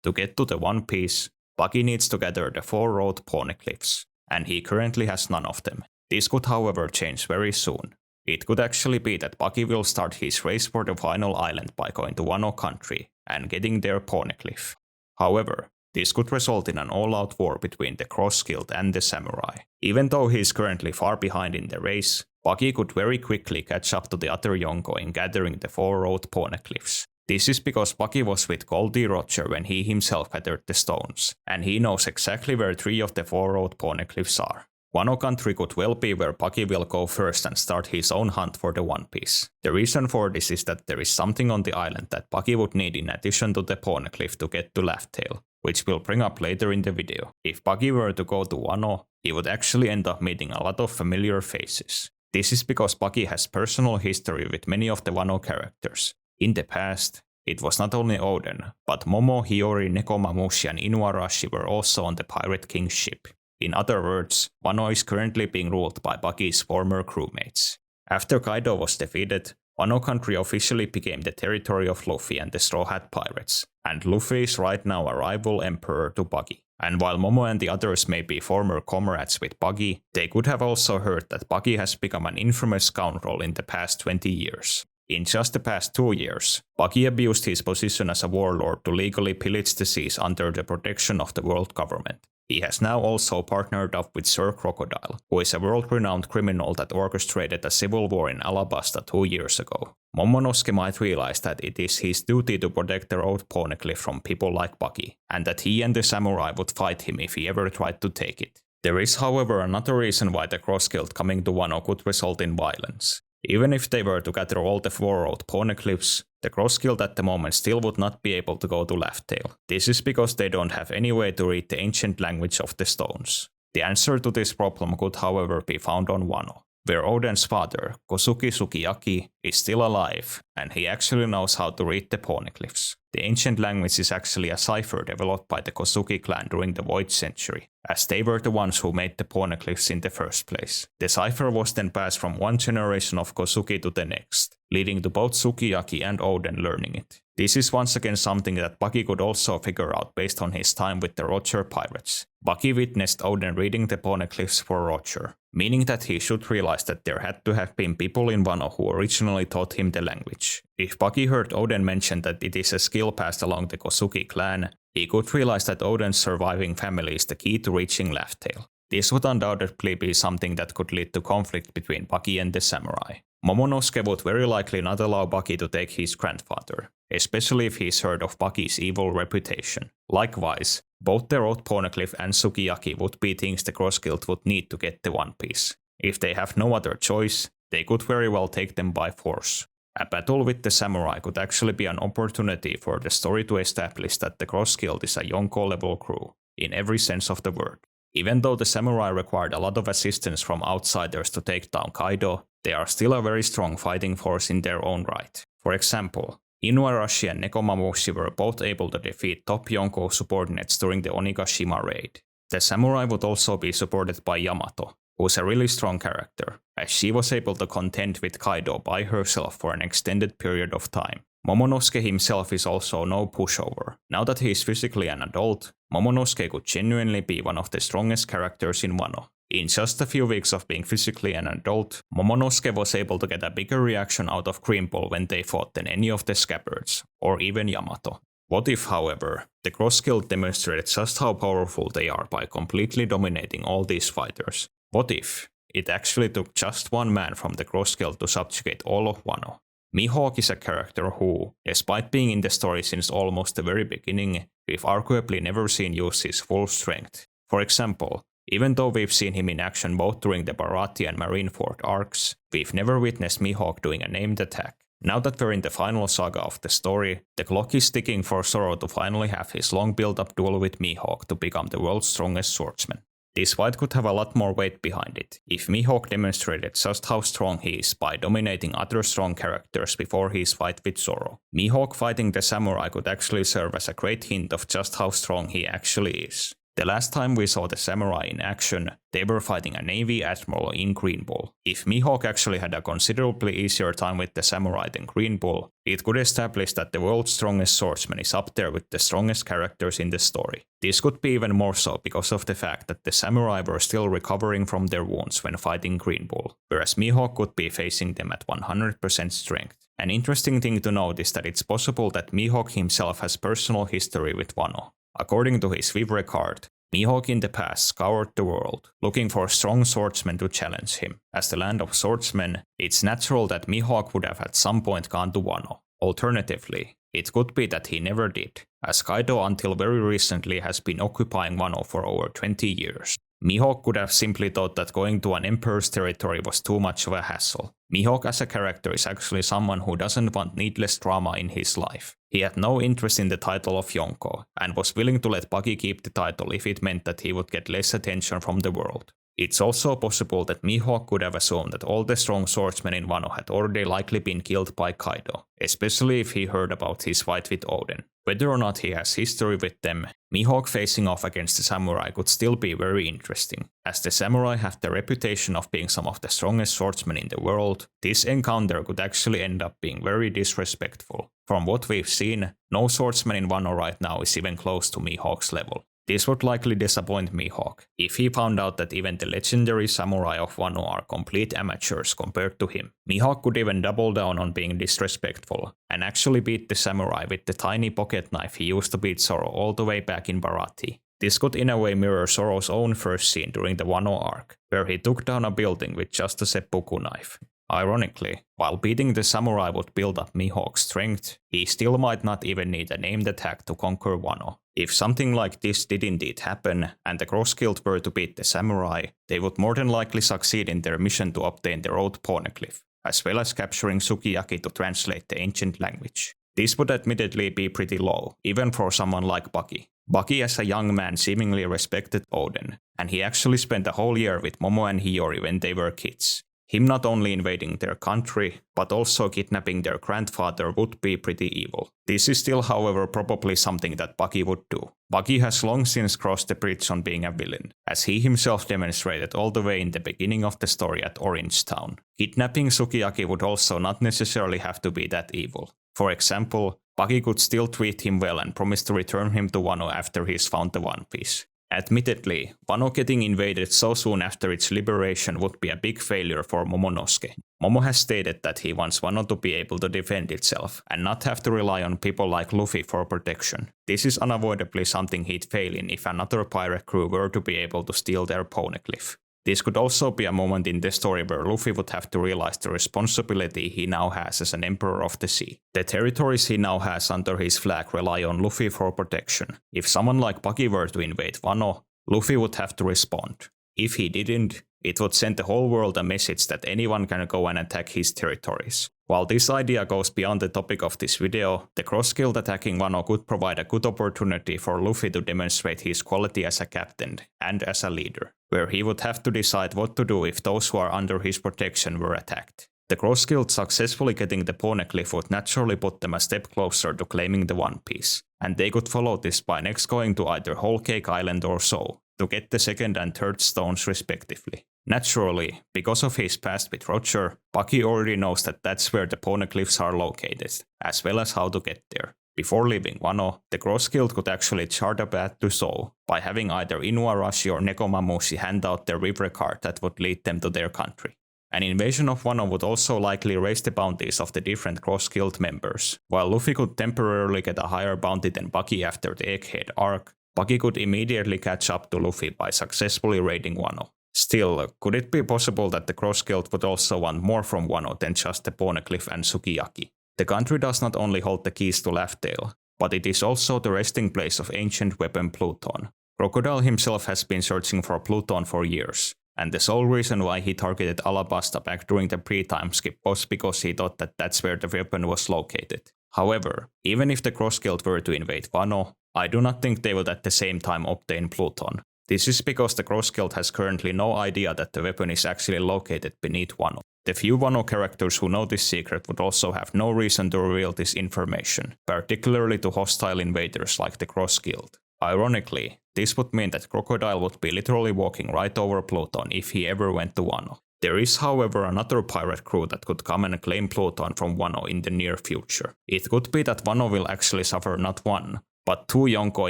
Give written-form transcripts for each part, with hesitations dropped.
To get to the One Piece, Buggy needs to gather the 4 road poneglyphs, and he currently has none of them. This could however change very soon. It could actually be that Buggy will start his race for the final island by going to Wano country and getting their poneglyph. However, this could result in an all-out war between the Cross Guild and the Samurai. Even though he is currently far behind in the race, Buggy could very quickly catch up to the other Yonko in gathering the 4 road poneglyphs. This is because Buggy was with Goldie Roger when he himself gathered the stones, and he knows exactly where 3 of the 4 road poneglyphs are. Wano country could well be where Buggy will go first and start his own hunt for the One Piece. The reason for this is that there is something on the island that Buggy would need in addition to the poneglyph to get to Laugh Tale, which we'll bring up later in the video. If Buggy were to go to Wano, he would actually end up meeting a lot of familiar faces. This is because Buggy has personal history with many of the Wano characters. In the past, it was not only Oden, but Momo, Hiyori, Nekomamushi and Inuarashi were also on the Pirate King's ship. In other words, Wano is currently being ruled by Buggy's former crewmates. After Kaido was defeated, Wano country officially became the territory of Luffy and the Straw Hat Pirates, and Luffy is right now a rival emperor to Buggy. And while Momo and the others may be former comrades with Buggy, they could have also heard that Buggy has become an infamous scoundrel in the past 20 years. In just the past 2 years, Buggy abused his position as a warlord to legally pillage the seas under the protection of the world government. He has now also partnered up with Sir Crocodile, who is a world-renowned criminal that orchestrated a civil war in Alabasta 2 years ago. Momonosuke might realize that it is his duty to protect the road poneglyph from people like Buggy, and that he and the samurai would fight him if he ever tried to take it. There is however another reason why the Cross Guild coming to Wano could result in violence. Even if they were to gather all the 4 road poneglyphs, the Cross Guild at the moment still would not be able to go to Laugh Tale. This is because they don't have any way to read the ancient language of the stones. The answer to this problem could however be found on Wano, where Oden's father, Kosuke Sukiyaki, is still alive, and he actually knows how to read the poneglyphs. The ancient language is actually a cipher developed by the Kosuke clan during the Void Century, as they were the ones who made the poneglyphs in the first place. The cipher was then passed from one generation of Kosuke to the next, leading to both Sukiyaki and Oden learning it. This is once again something that Buggy could also figure out based on his time with the Roger Pirates. Buggy witnessed Oden reading the poneglyphs for Roger, meaning that he should realize that there had to have been people in Wano who originally taught him the language. If Buggy heard Oden mention that it is a skill passed along the Kosuke clan, he could realize that Oden's surviving family is the key to reaching Laugh Tale. This would undoubtedly be something that could lead to conflict between Buggy and the samurai. Momonosuke would very likely not allow Buggy to take his grandfather, especially if he's heard of Buggy's evil reputation. Likewise, both the Road Poneglyph and Sukiyaki would be things the Cross Guild would need to get the One Piece. If they have no other choice, they could very well take them by force. A battle with the samurai could actually be an opportunity for the story to establish that the Cross Guild is a Yonko-level crew, in every sense of the word. Even though the samurai required a lot of assistance from outsiders to take down Kaido, they are still a very strong fighting force in their own right. For example, Inuarashi and Nekomamushi were both able to defeat top Yonko subordinates during the Onigashima raid. The samurai would also be supported by Yamato, who's a really strong character, as she was able to contend with Kaido by herself for an extended period of time. Momonosuke himself is also no pushover. Now that he is physically an adult, Momonosuke could genuinely be one of the strongest characters in Wano. In just a few weeks of being physically an adult, Momonosuke was able to get a bigger reaction out of Creampool when they fought than any of the Scabbards, or even Yamato. What if, however, the Cross Guild demonstrated just how powerful they are by completely dominating all these fighters? What if it actually took just one man from the Cross Guild to subjugate all of Wano? Mihawk is a character who, despite being in the story since almost the very beginning, we've arguably never seen use his full strength. For example, even though we've seen him in action both during the Baratie and Marineford arcs, we've never witnessed Mihawk doing a named attack. Now that we're in the final saga of the story, the clock is ticking for Zoro to finally have his long build-up duel with Mihawk to become the world's strongest swordsman. This fight could have a lot more weight behind it, if Mihawk demonstrated just how strong he is by dominating other strong characters before his fight with Zoro. Mihawk fighting the samurai could actually serve as a great hint of just how strong he actually is. The last time we saw the samurai in action, they were fighting a Navy admiral in Green Bull. If Mihawk actually had a considerably easier time with the samurai than Green Bull, it could establish that the world's strongest swordsman is up there with the strongest characters in the story. This could be even more so because of the fact that the samurai were still recovering from their wounds when fighting Green Bull, whereas Mihawk could be facing them at 100% strength. An interesting thing to note is that it's possible that Mihawk himself has personal history with Wano. According to his Vivre card, Mihawk in the past scoured the world, looking for strong swordsmen to challenge him. As the land of swordsmen, it's natural that Mihawk would have at some point gone to Wano. Alternatively, it could be that he never did, as Kaido until very recently has been occupying Wano for over 20 years. Mihawk could have simply thought that going to an emperor's territory was too much of a hassle. Mihawk as a character is actually someone who doesn't want needless drama in his life. He had no interest in the title of Yonko, and was willing to let Buggy keep the title if it meant that he would get less attention from the world. It's also possible that Mihawk could have assumed that all the strong swordsmen in Wano had already likely been killed by Kaido, especially if he heard about his fight with Oden. Whether or not he has history with them, Mihawk facing off against the samurai could still be very interesting. As the samurai have the reputation of being some of the strongest swordsmen in the world, this encounter could actually end up being very disrespectful. From what we've seen, no swordsman in Wano right now is even close to Mihawk's level. This would likely disappoint Mihawk, if he found out that even the legendary samurai of Wano are complete amateurs compared to him. Mihawk could even double down on being disrespectful, and actually beat the samurai with the tiny pocket knife he used to beat Zoro all the way back in Baratie. This could in a way mirror Zoro's own first scene during the Wano arc, where he took down a building with just a seppuku knife. Ironically, while beating the samurai would build up Mihawk's strength, he still might not even need a named attack to conquer Wano. If something like this did indeed happen, and the Cross Guild were to beat the samurai, they would more than likely succeed in their mission to obtain the Old Poneglyph, as well as capturing Sukiyaki to translate the ancient language. This would admittedly be pretty low, even for someone like Buggy. Buggy as a young man seemingly respected Oden, and he actually spent a whole year with Momo and Hiyori when they were kids. Him not only invading their country, but also kidnapping their grandfather would be pretty evil. This is still, however, probably something that Buggy would do. Buggy has long since crossed the bridge on being a villain, as he himself demonstrated all the way in the beginning of the story at Orange Town. Kidnapping Sukiyaki would also not necessarily have to be that evil. For example, Buggy could still treat him well and promise to return him to Wano after he's found the One Piece. Admittedly, Wano getting invaded so soon after its liberation would be a big failure for Momonosuke. Momo has stated that he wants Wano to be able to defend itself, and not have to rely on people like Luffy for protection. This is unavoidably something he'd fail in if another pirate crew were to be able to steal their Poneglyph. This could also be a moment in the story where Luffy would have to realize the responsibility he now has as an Emperor of the Sea. The territories he now has under his flag rely on Luffy for protection. If someone like Buggy were to invade Wano, Luffy would have to respond. If he didn't, it would send the whole world a message that anyone can go and attack his territories. While this idea goes beyond the topic of this video, the Cross Guild attacking Wano could provide a good opportunity for Luffy to demonstrate his quality as a captain and as a leader, where he would have to decide what to do if those who are under his protection were attacked. The Cross Guild successfully getting the Poneglyph would naturally put them a step closer to claiming the One Piece, and they could follow this by next going to either Whole Cake Island or so, to get the second and third stones respectively. Naturally, because of his past with Roger, Buggy already knows that that's where the Poneglyphs are located, as well as how to get there. Before leaving Wano, the Cross Guild could actually chart a path to Zou, by having either Inuarashi or Nekomamushi hand out their river card that would lead them to their country. An invasion of Wano would also likely raise the bounties of the different Cross Guild members. While Luffy could temporarily get a higher bounty than Buggy after the Egghead arc, Buggy could immediately catch up to Luffy by successfully raiding Wano. Still, could it be possible that the Cross Guild would also want more from Wano than just the Poneglyph and Sukiyaki? The country does not only hold the keys to Laugh Tale, but it is also the resting place of ancient weapon Pluton. Crocodile himself has been searching for Pluton for years, and the sole reason why he targeted Alabasta back during the pre-time skip was because he thought that that's where the weapon was located. However, even if the Cross Guild were to invade Wano, I do not think they would at the same time obtain Pluton. This is because the Cross Guild has currently no idea that the weapon is actually located beneath Wano. The few Wano characters who know this secret would also have no reason to reveal this information, particularly to hostile invaders like the Cross Guild. Ironically, this would mean that Crocodile would be literally walking right over Pluton if he ever went to Wano. There is, however, another pirate crew that could come and claim Pluton from Wano in the near future. It could be that Wano will actually suffer not one, but 2 Yonko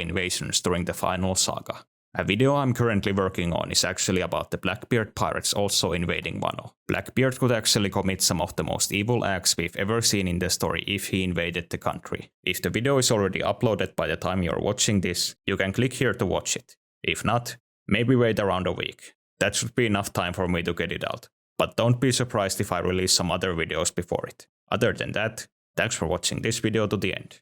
invasions during the final saga. A video I'm currently working on is actually about the Blackbeard pirates also invading Wano. Blackbeard could actually commit some of the most evil acts we've ever seen in the story if he invaded the country. If the video is already uploaded by the time you're watching this, you can click here to watch it. If not, maybe wait around a week. That should be enough time for me to get it out. But don't be surprised if I release some other videos before it. Other than that, thanks for watching this video to the end.